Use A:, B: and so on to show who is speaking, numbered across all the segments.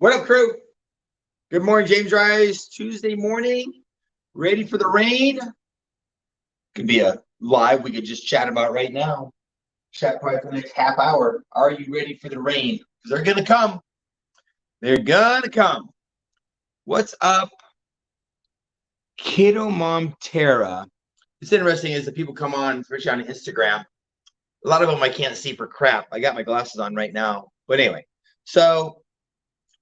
A: What up, crew? Good morning, James Rice. Tuesday morning. Ready for the rain? Could be a live we could just chat about right now. Chat probably for the next half hour. Are you ready for the rain? Because they're going to come. They're going to come. What's up, Kiddo Mom Tara? It's interesting is that people come on, especially on Instagram. A lot of them I can't see for crap. I got my glasses on right now. But anyway, so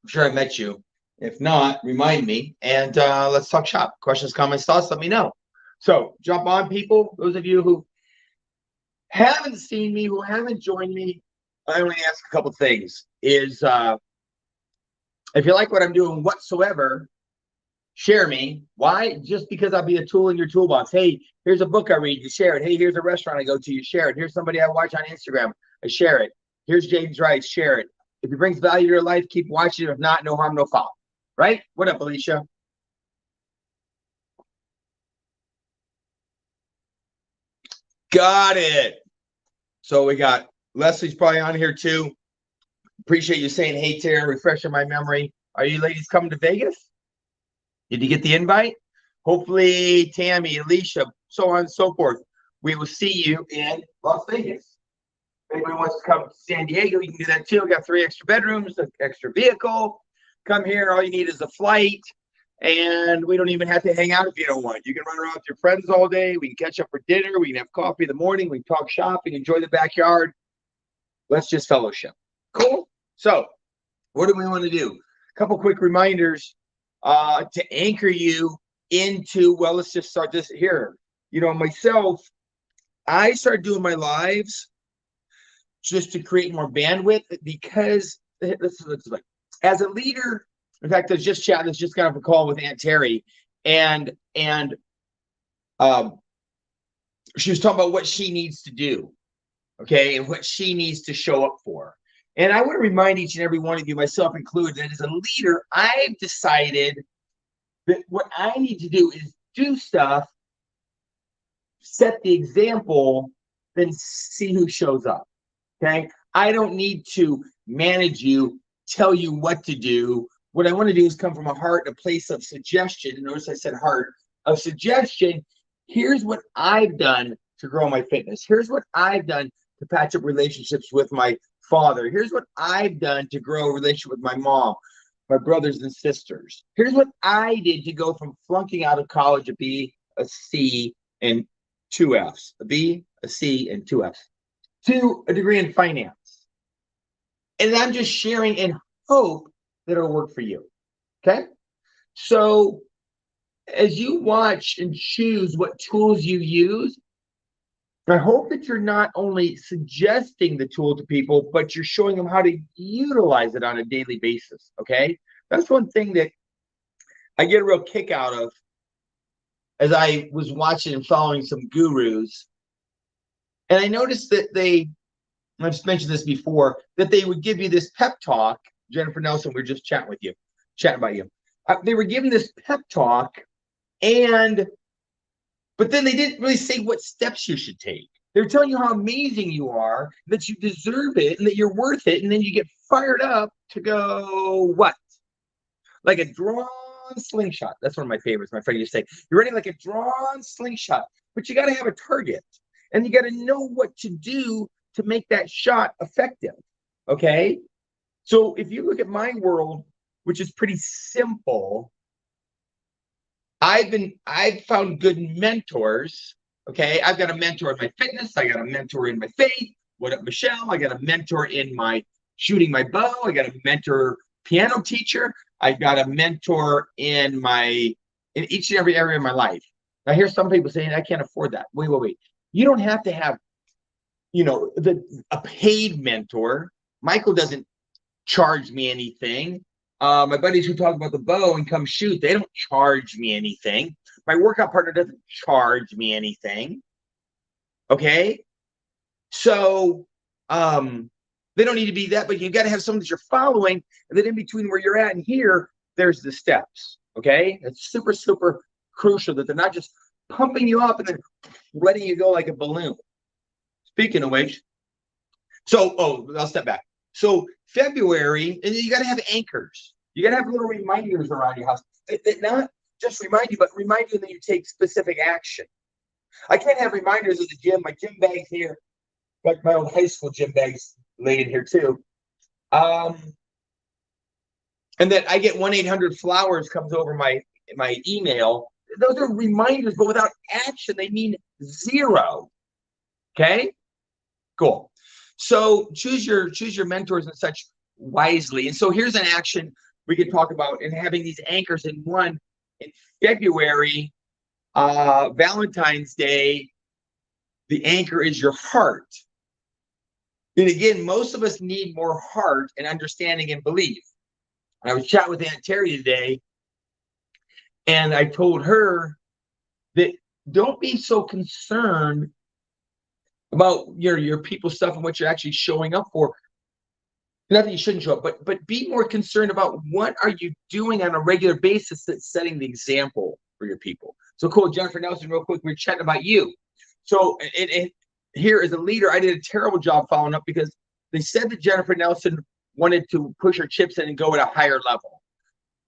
A: I'm sure I met you. If not, remind me, and let's talk shop. Questions, comments, thoughts, let me know. So jump on, people. Those of you who haven't seen me, who haven't joined me, I only ask a couple things. Is if you like what I'm doing whatsoever, share me. Why? Just because I'll be a tool in your toolbox. Hey, here's a book I read, you share it. Hey, here's a restaurant I go to, you share it. Here's somebody I watch on Instagram, I share it. Here's James Rice, share it. If it brings value to your life, keep watching. If not, no harm, no foul. Right? What up, Alicia? Got it. So we got Leslie's probably on here too. Appreciate you saying hey, Tara, refreshing my memory. Are you ladies coming to Vegas? Did you get the invite? Hopefully, Tammy, Alicia, so on and so forth. We will see you in Las Vegas. If anybody wants to come to San Diego, you can do that too. We got 3 extra bedrooms, an extra vehicle. Come here. All you need is a flight. And we don't even have to hang out if you don't want. You can run around with your friends all day. We can catch up for dinner. We can have coffee in the morning. We can talk shopping, enjoy the backyard. Let's just fellowship. Cool. So what do we want to do? A couple quick reminders to anchor you into, well, let's just start this here. You know, myself, I started doing my lives just to create more bandwidth because this is like, as a leader, in fact, I was just chatting, just got off a call with Aunt Terry, and she was talking about what she needs to do, okay, and what she needs to show up for. And I want to remind each and every one of you, myself included, that as a leader, I've decided that what I need to do is do stuff, set the example, then see who shows up, okay? I don't need to manage you, tell you what to do. What I want to do is come from a heart, a place of suggestion. Notice I said heart, of suggestion. Here's what I've done to grow my fitness. Here's what I've done to patch up relationships with my father. Here's what I've done to grow a relationship with my mom, my brothers and sisters. Here's what I did to go from flunking out of college, a B, a C, and 2 Fs. A B, a C, and 2 Fs. To a degree in finance. And I'm just sharing in hope that it'll work for you. Okay? So as you watch and choose what tools you use, I hope that you're not only suggesting the tool to people, but you're showing them how to utilize it on a daily basis. Okay? That's one thing that I get a real kick out of as I was watching and following some gurus. And I noticed that I've just mentioned this before, that they would give you this pep talk. Jennifer Nelson, we were just chatting about you. They were giving this pep talk, but then they didn't really say what steps you should take. They were telling you how amazing you are, that you deserve it, and that you're worth it, and then you get fired up to go what? Like a drawn slingshot. That's one of my favorites. My friend used to say, you're running like a drawn slingshot, but you got to have a target, and you got to know what to do to make that shot effective. Okay? So if you look at my world, which is pretty simple, I've found good mentors. Okay, I've got a mentor in my fitness. I got a mentor in my faith. What up, Michelle? I got a mentor in my shooting my bow. I got a mentor piano teacher. I've got a mentor in each and every area of my life. Now, here's some people saying I can't afford that. Wait. You don't have to have, a paid mentor. Michael doesn't charge me anything. My buddies who talk about the bow and come shoot, they don't charge me anything. My workout partner doesn't charge me anything. Okay? So they don't need to be that, but you've got to have someone that you're following, and then in between where you're at and here, there's the steps. Okay? It's super, super crucial that they're not just pumping you up and then letting you go like a balloon. Speaking of which, I'll step back. So February, and you got to have anchors. You got to have little reminders around your house that not just remind you, but remind you that you take specific action. I can't have reminders of the gym. My gym bag's here, like my old high school gym bags laying here too. Um, and that I get 1-800-Flowers comes over my email. Those are reminders, but without action, they mean zero. Okay, cool. So choose your mentors and such wisely. And so here's an action we could talk about, and having these anchors in February, Valentine's Day. The anchor is your heart. And again, most of us need more heart and understanding and belief. I was chatting with Aunt Terry today, and I told her that don't be so concerned about your people stuff and what you're actually showing up for. Not that you shouldn't show up, but be more concerned about what are you doing on a regular basis that's setting the example for your people. So cool, Jennifer Nelson, real quick, we're chatting about you. So here as a leader, I did a terrible job following up because they said that Jennifer Nelson wanted to push her chips in and go at a higher level.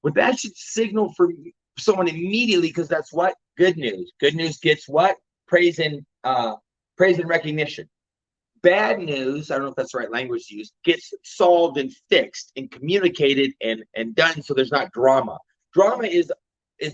A: But that should signal for someone immediately, because that's what? Good news. Good news gets what? Praise and recognition. Bad news, I don't know if that's the right language to use, gets solved and fixed and communicated and done, so there's not drama. Drama is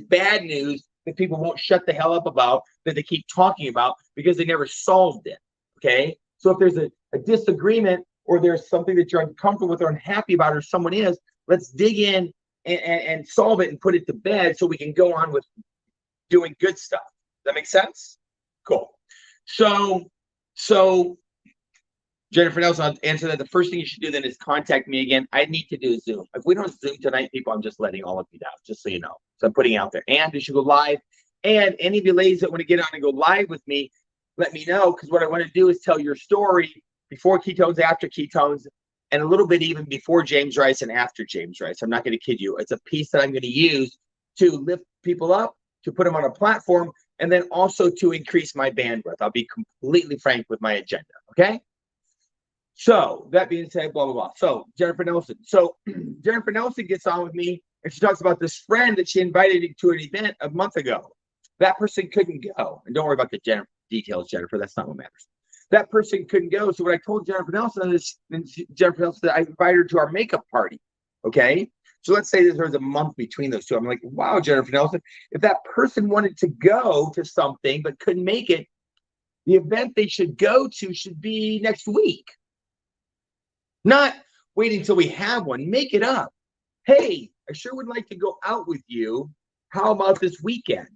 A: bad news that people won't shut the hell up about, that they keep talking about because they never solved it. Okay? So if there's a disagreement, or there's something that you're uncomfortable with or unhappy about, or someone is, let's dig in and solve it and put it to bed so we can go on with doing good stuff. Does that make sense? Cool. So Jennifer Nelson, I'll answer that. The first thing you should do then is contact me again. I need to do Zoom. If we don't Zoom tonight, people, I'm just letting all of you down, just so you know. So I'm putting it out there. And you should go live. And any of you ladies that want to get on and go live with me, let me know, because what I want to do is tell your story before ketones, after ketones, and a little bit even before James Rice and after James Rice. I'm not going to kid you. It's a piece that I'm going to use to lift people up, to put them on a platform, and then also to increase my bandwidth. I'll be completely frank with my agenda, okay? So that being said, blah, blah, blah. So Jennifer Nelson. So Jennifer Nelson gets on with me, and she talks about this friend that she invited to an event a month ago. That person couldn't go. And don't worry about the details, Jennifer. That's not what matters. That person couldn't go. So what I told Jennifer Nelson is, Jennifer Nelson, that I invited her to our makeup party. Okay? So let's say there's a month between those two. I'm like, wow, Jennifer Nelson, if that person wanted to go to something but couldn't make it, the event they should go to should be next week. Not waiting until we have one. Make it up. Hey, I sure would like to go out with you. How about this weekend?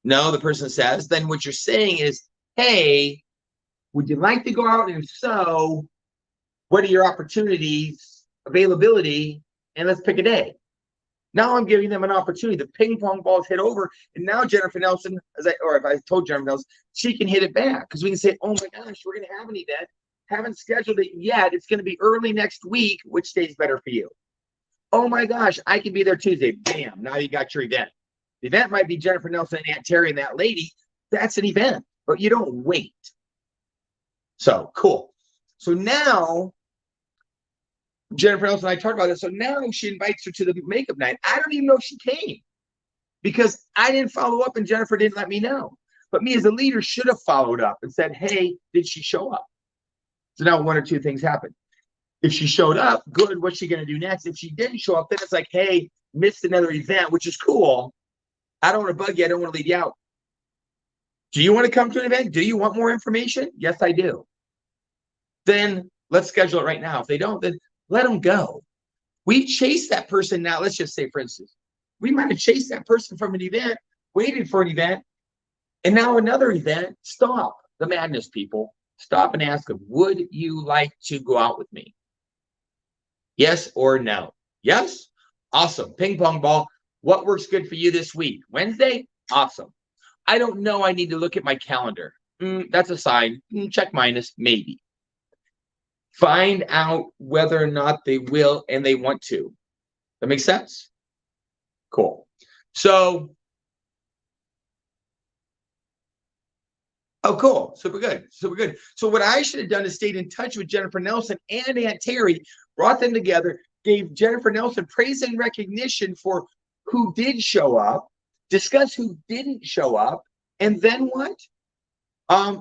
A: No, the person says. Then what you're saying is, hey, would you like to go out? And if so, what are your opportunities, availability, and let's pick a day. Now I'm giving them an opportunity. The ping pong balls hit over, and now Jennifer Nelson, if I told Jennifer Nelson, she can hit it back, because we can say, oh my gosh, we're going to have an event. Haven't scheduled it yet. It's going to be early next week. Which day is better for you? Oh my gosh, I can be there Tuesday. Bam, now you got your event. The event might be Jennifer Nelson and Aunt Terry and that lady. That's an event, but you don't wait. So cool. So now Jennifer Nelson and I talked about this. So now she invites her to the makeup night. I don't even know if she came, because I didn't follow up and Jennifer didn't let me know. But me as a leader should have followed up and said, hey, did she show up? So now one or two things happen. If she showed up, good, what's she going to do next? If she didn't show up, then it's like, hey, missed another event, which is cool. I don't want to bug you. I don't want to leave you out. Do you want to come to an event? Do you want more information? Yes, I do. Then let's schedule it right now. If they don't, then let them go. We chase that person now. Let's just say, for instance, we might have chased that person from an event, waited for an event, and now another event. Stop the madness, people. Stop and ask them, would you like to go out with me? Yes or no? Yes? Awesome. Ping pong ball. What works good for you this week? Wednesday? Awesome. I don't know. I need to look at my calendar. That's a sign. Check minus, maybe. Find out whether or not they will and they want to. That makes sense? Cool. So, oh, cool. Super good. Super good. So what I should have done is stayed in touch with Jennifer Nelson and Aunt Terry, brought them together, gave Jennifer Nelson praise and recognition for who did show up, discuss who didn't show up, and then what?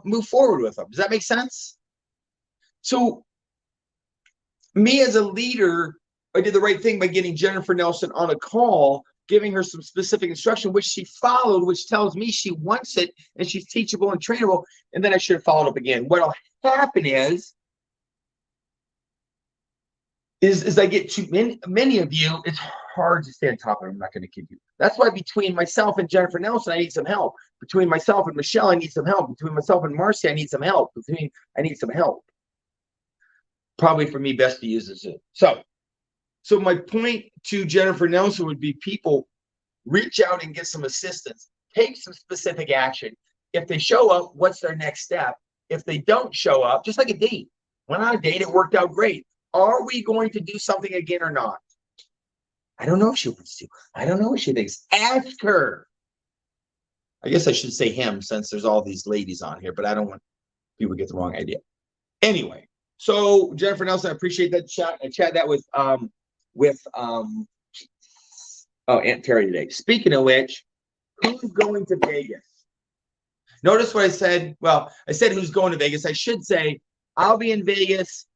A: Move forward with them. Does that make sense? So me as a leader, I did the right thing by getting Jennifer Nelson on a call, giving her some specific instruction, which she followed, which tells me she wants it and she's teachable and trainable. And then I should have followed up again. What'll happen is I get too many of you, it's hard to stay on top of it. I'm not going to kid you. That's why between myself and Jennifer Nelson, I need some help. Between myself and Michelle, I need some help. Between myself and Marcy, I need some help. I need some help. Probably for me, best to use the Zoom. So my point to Jennifer Nelson would be, people, reach out and get some assistance. Take some specific action. If they show up, what's their next step? If they don't show up, just like a date. Went on a date, it worked out great. Are we going to do something again or not? I don't know if she wants to. I don't know what she thinks. Ask her. I guess I should say him, since there's all these ladies on here, but I don't want people to get the wrong idea. Anyway, so Jennifer Nelson, I appreciate that chat. I chatted that with Aunt Terry today. Speaking of which, who's going to Vegas? Notice what I said. Well, I said who's going to Vegas. I should say I'll be in Vegas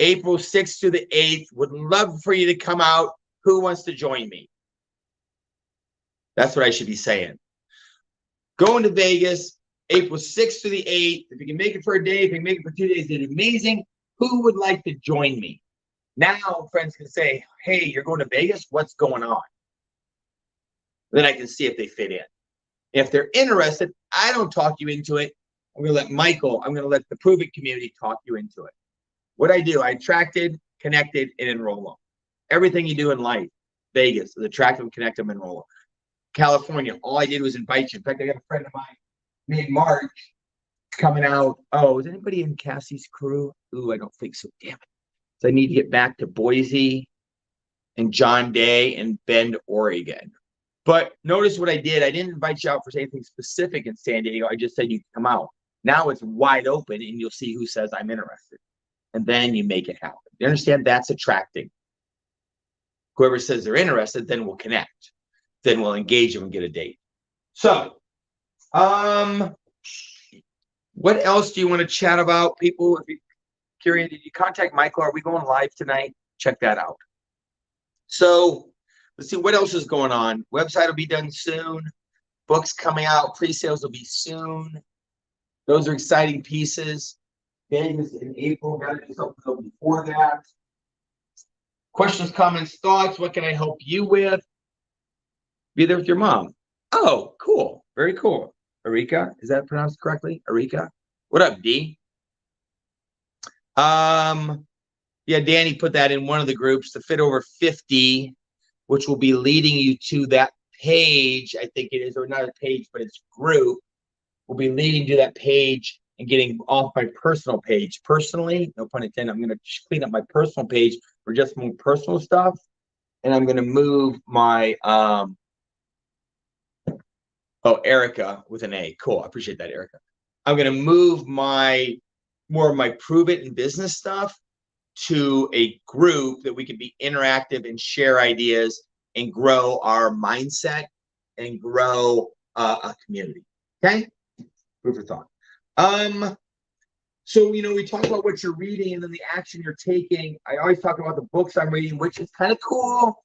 A: April 6th to the 8th. Would love for you to come out. Who wants to join me? That's what I should be saying. Going to Vegas April 6th to the 8th. If you can make it for a day, if you can make it for 2 days, it's amazing. Who would like to join me? Now friends can say, hey, you're going to Vegas? What's going on? Then I can see if they fit in. If they're interested, I don't talk you into it. I'm going to let the Prove It community talk you into it. What I do, I attracted, connected, and enroll them. Everything you do in life, Vegas, is attract them, connect them, enroll them. California, all I did was invite you. In fact, I got a friend of mine, mid-March, coming out. Oh, is anybody in Cassie's crew? Ooh, I don't think so. Damn it. So I need to get back to Boise and John Day and Bend, Oregon. But notice what I did. I didn't invite you out for anything specific in San Diego. I just said you can come out. Now it's wide open, and you'll see who says I'm interested. And then you make it happen. You understand? That's attracting. Whoever says they're interested, then we'll connect. Then we'll engage them and get a date. So, what else do you want to chat about, people? If you're curious, did you contact Michael? Are we going live tonight? Check that out. So, let's see what else is going on. Website will be done soon. Books coming out. Pre-sales will be soon. Those are exciting pieces. Vegas in April. Got to do something before that. Questions, comments, thoughts. What can I help you with? Be there with your mom. Oh, cool. Very cool. Erika, is that pronounced correctly? Erika. What up, D? Yeah, Danny put that in one of the groups, to fit over 50, which will be leading you to that page. I think it is, or not a page, but it's group. Will be leading to that page and getting off my personal page. Personally, no pun intended, I'm going to clean up my personal page for just my personal stuff. And I'm going to move my, Erica with an A. Cool. I appreciate that, Erica. I'm going to move more of my Prove It and business stuff to a group that we can be interactive and share ideas and grow our mindset and grow a community. Okay? Food for thought. So, we talk about what you're reading and then the action you're taking. I always talk about the books I'm reading, which is kind of cool.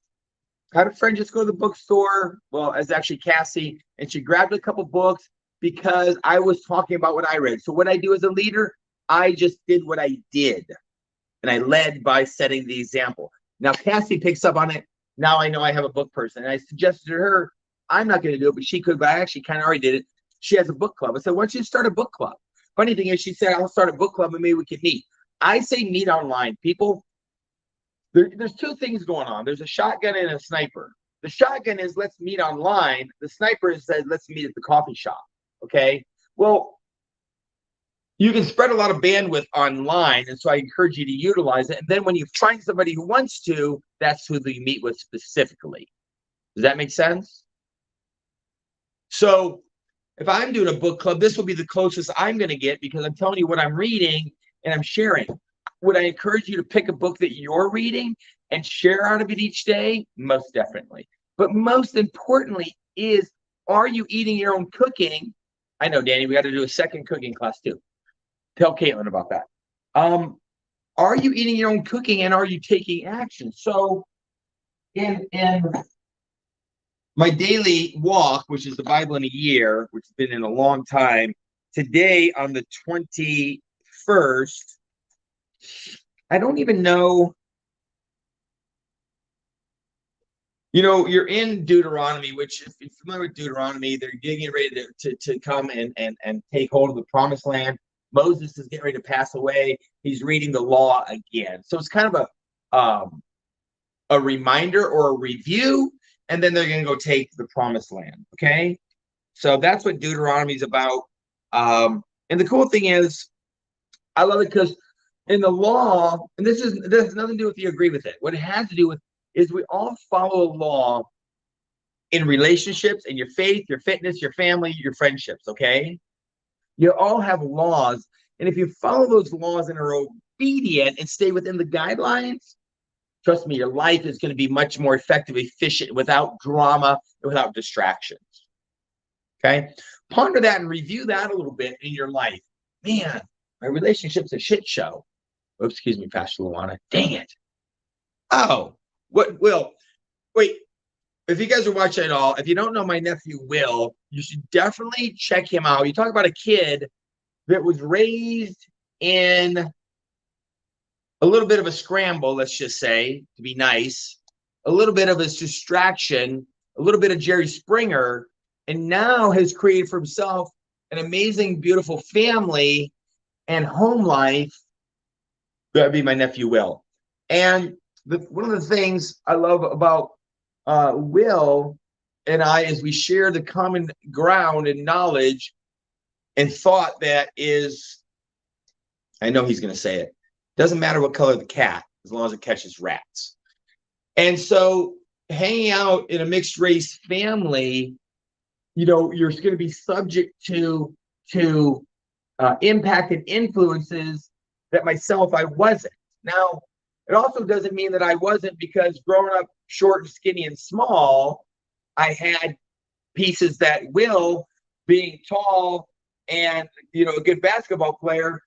A: I had a friend just go to the bookstore. Well, it's actually Cassie, and she grabbed a couple books because I was talking about what I read. So what I do as a leader, I just did what I did. And I led by setting the example. Now, Cassie picks up on it. Now I know I have a book person. And I suggested to her, I'm not going to do it, but she could, but I actually kind of already did it. She has a book club. I said, why don't you start a book club? Funny thing is, she said, I'll start a book club and maybe we can meet. I say meet online. People, there's two things going on. There's a shotgun and a sniper. The shotgun is let's meet online. The sniper says let's meet at the coffee shop. Okay? Well, you can spread a lot of bandwidth online, and so I encourage you to utilize it. And then when you find somebody who wants to, that's who you meet with specifically. Does that make sense? So if I'm doing a book club, this will be the closest I'm going to get because I'm telling you what I'm reading and I'm sharing. would I encourage you to pick a book that you're reading and share out of it each day? Most definitely. But most importantly are you eating your own cooking? I know, Danny, we got to do a second cooking class too. Tell Caitlin about that. Are you eating your own cooking and are you taking action? So in my daily walk, which is the Bible in a year, which has been in a long time, today on the 21st, I don't even know. You're in Deuteronomy, which if you're familiar with Deuteronomy, they're getting ready to come and take hold of the promised land. Moses is getting ready to pass away. He's reading the law again. So it's kind of a reminder or a review, and then they're going to go take the promised land. Okay. So that's what Deuteronomy is about. And the cool thing is, I love it because in the law, and this has nothing to do with you agree with it. What it has to do with is we all follow a law in relationships, in your faith, your fitness, your family, your friendships, okay? You all have laws. And if you follow those laws and are obedient and stay within the guidelines, trust me, your life is going to be much more effective, efficient, without drama, and without distractions. Okay? Ponder that and review that a little bit in your life. Man, my relationship's a shit show. Oh, excuse me, Pastor Luana. Dang it. Oh, what, Will? Wait, if you guys are watching at all, if you don't know my nephew, Will, you should definitely check him out. You talk about a kid that was raised in a little bit of a scramble, let's just say, to be nice, a little bit of his distraction, a little bit of Jerry Springer, and now has created for himself an amazing, beautiful family and home life. That'd be my nephew, Will. And one of the things I love about Will and I is we share the common ground and knowledge and thought that is, I know he's going to say it, doesn't matter what color the cat, as long as it catches rats. And so hanging out in a mixed race family, you're going to be subject to impact and influences that myself I wasn't. Now, it also doesn't mean that I wasn't, because growing up short and skinny and small, I had pieces that Will, being tall and, a good basketball player,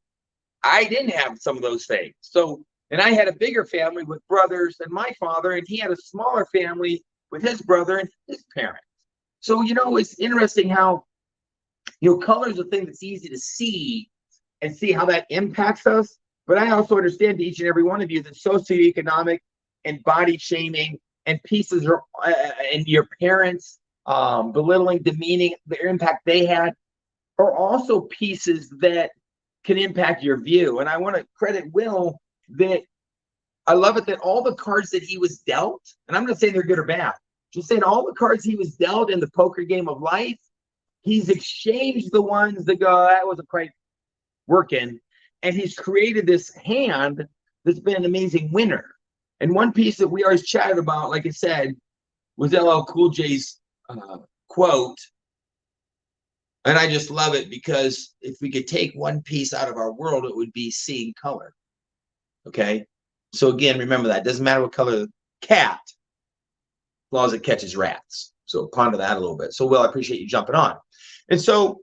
A: I didn't have some of those things. So, and I had a bigger family with brothers than my father, and he had a smaller family with his brother and his parents. So, it's interesting how, color is a thing that's easy to see and see how that impacts us. But I also understand each and every one of you that socioeconomic and body shaming and pieces are, and your parents belittling, demeaning the impact they had are also pieces that can impact your view. And I want to credit Will that I love it that all the cards that he was dealt, and I'm not saying they're good or bad, just saying all the cards he was dealt in the poker game of life, he's exchanged the ones that go, that wasn't quite working. And he's created this hand that's been an amazing winner. And one piece that we always chatted about, like I said, was LL Cool J's quote. And I just love it because if we could take one piece out of our world, it would be seeing color. Okay. So again, remember that. It doesn't matter what color the cat, as long as it catches rats. So ponder that a little bit. So Will, I appreciate you jumping on. And so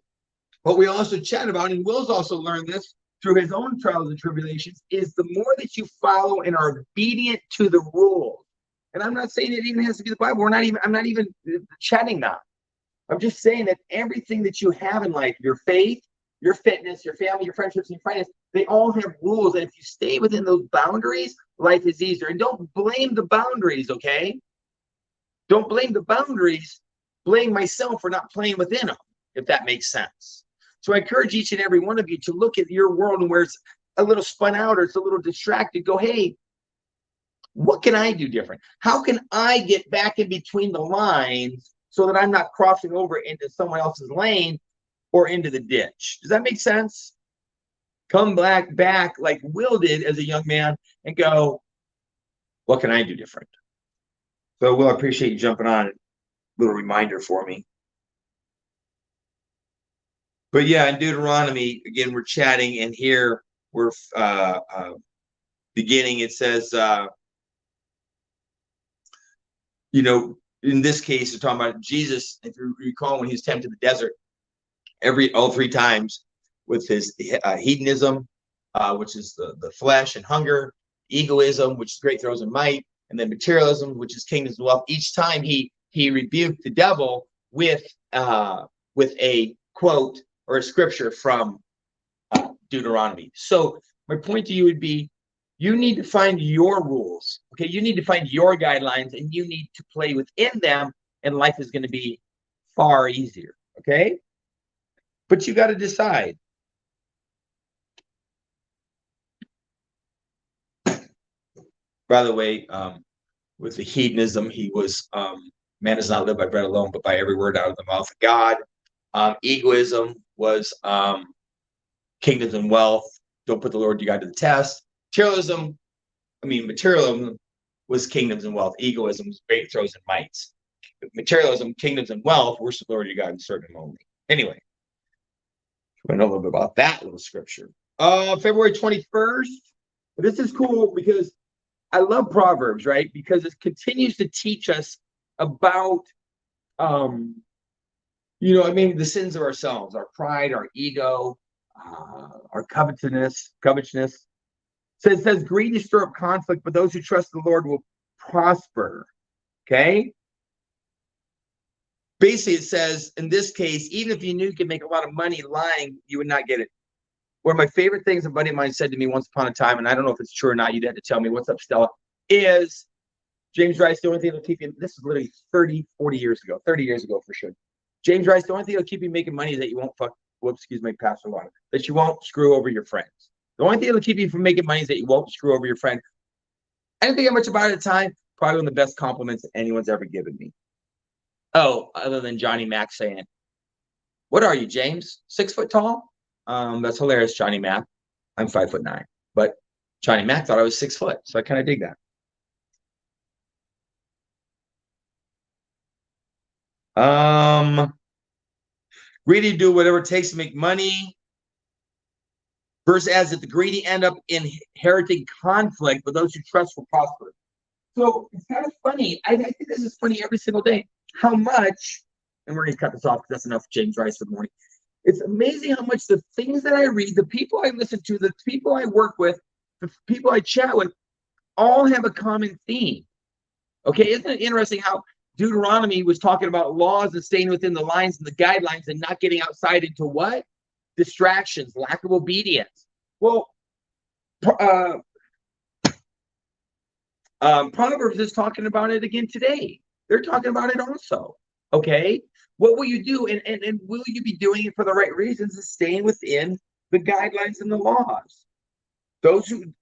A: what we also chat about, and Will's also learned this through his own trials and tribulations, is the more that you follow and are obedient to the rules. And I'm not saying it even has to be the Bible. I'm not even chatting that. I'm just saying that everything that you have in life, your faith, your fitness, your family, your friendships, and your finance, they all have rules. And if you stay within those boundaries, life is easier. And don't blame the boundaries, okay? Don't blame the boundaries. Blame myself for not playing within them, if that makes sense. So I encourage each and every one of you to look at your world and where it's a little spun out or it's a little distracted. Go, hey, what can I do different? How can I get back in between the lines so that I'm not crossing over into someone else's lane or into the ditch? Does that make sense? Come back like Will did as a young man and go, what can I do different? So, Will, I appreciate you jumping on. A little reminder for me. But yeah, in Deuteronomy, again, we're chatting, and here we're beginning, it says, you know, in this case, we're talking about Jesus. If you recall, when he was tempted in the desert, all 3 times with his hedonism, which is the flesh and hunger, egoism, which is great throws and might, and then materialism, which is kingdoms and wealth. Each time he rebuked the devil with a quote or a scripture from Deuteronomy. So my point to you would be, you need to find your rules. Okay, you need to find your guidelines, and you need to play within them, and life is going to be far easier. Okay, but you got to decide. By the way, with the hedonism, he was man does not live by bread alone, but by every word out of the mouth of God. Egoism was kingdoms and wealth. Don't put the Lord your God to the test. Materialism was kingdoms and wealth. Egoism was great throws and mights. Materialism, kingdoms and wealth, worship the Lord your God and serve him only. Anyway, we know a little bit about that little scripture. February 21st. This is cool because I love Proverbs, right? Because it continues to teach us about, the sins of ourselves, our pride, our ego, our covetousness. So it says, greed is stir up conflict, but those who trust the Lord will prosper. Okay? Basically, it says, in this case, even if you knew you could make a lot of money lying, you would not get it. One of my favorite things a buddy of mine said to me once upon a time, and I don't know if it's true or not, you'd have to tell me, what's up, Stella, is James Rice, the only thing that'll keep you, this is literally 30 years ago for sure. James Rice, the only thing that'll keep you making money is that you won't Pastor Lana, that you won't screw over your friends. The only thing that'll keep you from making money is that you won't screw over your friend. I didn't think much about it at the time. Probably one of the best compliments that anyone's ever given me. Oh, other than Johnny Mac saying, "What are you, James? 6 foot tall?" That's hilarious, Johnny Mac. I'm 5'9", but Johnny Mac thought I was 6 foot, so I kind of dig that. Greedy do whatever it takes to make money. Verse adds that the greedy end up inheriting conflict, but those who trust will prosper. So it's kind of funny. I think this is funny every single day. How much, and we're going to cut this off because that's enough James Rice for the morning. It's amazing how much the things that I read, the people I listen to, the people I work with, the people I chat with, all have a common theme. Okay, isn't it interesting how Deuteronomy was talking about laws and staying within the lines and the guidelines and not getting outside into what? Distractions, lack of obedience. Well, Proverbs is talking about it again today. They're talking about it also. Okay, what will you do, and will you be doing it for the right reasons? Is staying within the guidelines and the laws. Those who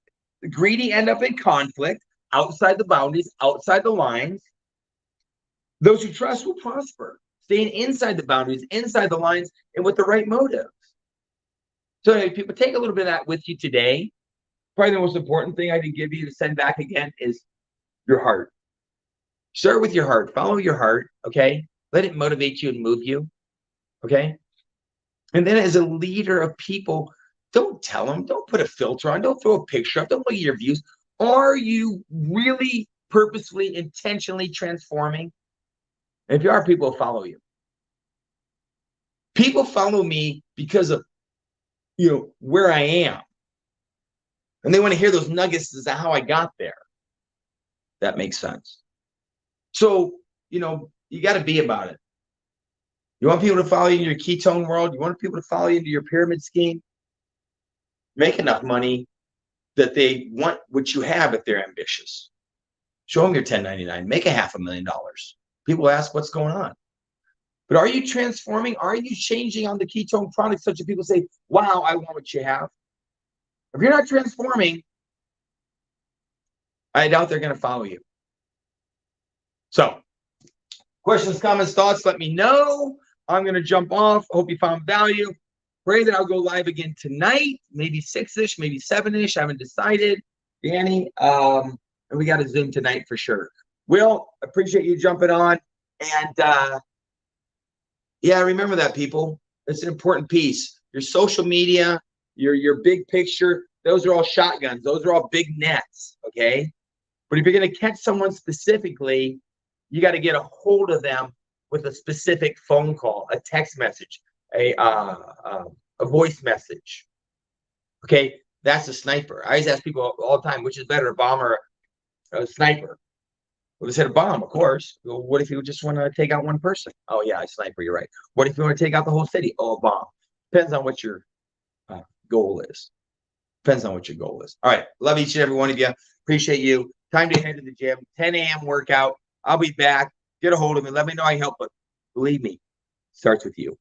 A: greedy end up in conflict, outside the boundaries, outside the lines. Those who trust will prosper, staying inside the boundaries, inside the lines, and with the right motives. So anyway, people, take a little bit of that with you today. Probably the most important thing I can give you to send back again is your heart. Start with your heart. Follow your heart, okay? Let it motivate you and move you, okay? And then as a leader of people, don't tell them, don't put a filter on, don't throw a picture up, don't look at your views. Are you really purposefully, intentionally transforming? And if you are, people will follow you. People follow me because of, where I am. And they want to hear those nuggets as to how I got there. That makes sense. So, you got to be about it. You want people to follow you in your ketone world? You want people to follow you into your pyramid scheme? Make enough money that they want what you have if they're ambitious. Show them your 1099. Make $500,000. People ask what's going on. But are you transforming? Are you changing on the ketone product such that people say, wow, I want what you have? If you're not transforming, I doubt they're going to follow you. So, questions, comments, thoughts, let me know. I'm going to jump off. I hope you found value. Pray that I'll go live again tonight, maybe 6-ish, maybe 7-ish. I haven't decided. Danny, and we got a Zoom tonight for sure. Will, appreciate you jumping on. And yeah, remember that, people. It's an important piece. Your social media, your big picture, Those are all shotguns. Those are all big nets. Okay. But if you're going to catch someone specifically, you got to get a hold of them with a specific phone call, a text message, a voice message. Okay. That's a sniper. I always ask people all the time, which is better, a bomb or a sniper? Well, they said a bomb, of course. Well, what if you just want to take out one person? Oh, yeah, a sniper, you're right. What if you want to take out the whole city? Oh, a bomb. Depends on what your goal is. Depends on what your goal is. All right. Love each and every one of you. Appreciate you. Time to head to the gym. 10 a.m. workout. I'll be back. Get a hold of me. Let me know I help. But believe me, it starts with you.